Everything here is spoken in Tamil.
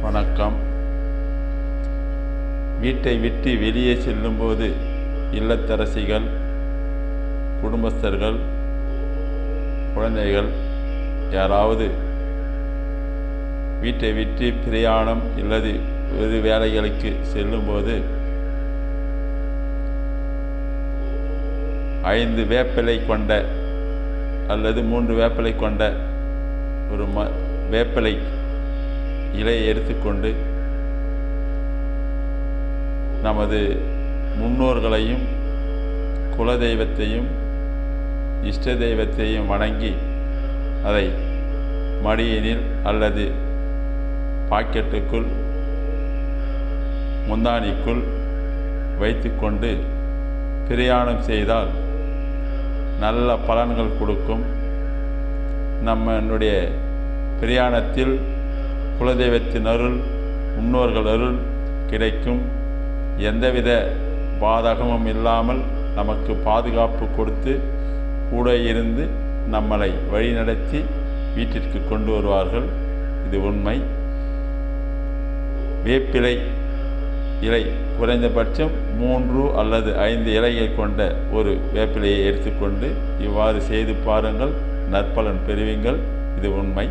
வணக்கம். வீட்டை விட்டு வெளியே செல்லும்போது இல்லத்தரசிகள், குடும்பஸ்தர்கள், குழந்தைகள் யாராவது வீட்டை விட்டு பிரயாணம் அல்லது ஒரு வேலைகளுக்கு செல்லும்போது 5 வேப்பிலை கொண்ட அல்லது 3 வேப்பிலை கொண்ட ஒரு வேப்பிலை இலையை எடுத்துக்கொண்டு நமது முன்னோர்களையும் குலதெய்வத்தையும் இஷ்ட தெய்வத்தையும் வணங்கி அதை மடியினில் அல்லது பாக்கெட்டுக்குள் முந்தானிக்குள் வைத்துக்கொண்டு பிரயாணம் செய்தால் நல்ல பலன்கள் கொடுக்கும். நம்மளுடைய பிரயாணத்தில் குலதெய்வத்தின் அருள், முன்னோர்கள் அருள் கிடைக்கும். எந்தவித பாதகமும் இல்லாமல் நமக்கு பாதுகாப்பு கொடுத்து கூட இருந்து நம்மளை வழிநடத்தி வீட்டிற்கு கொண்டு வருவார்கள். இது உண்மை. வேப்பிலை இலை குறைந்தபட்சம் 3 அல்லது 5 இலையை கொண்ட ஒரு வேப்பிலையை எடுத்துக்கொண்டு இவ்வாறு செய்து பாருங்கள். நற்பலன் பெறுவீங்கள். இது உண்மை.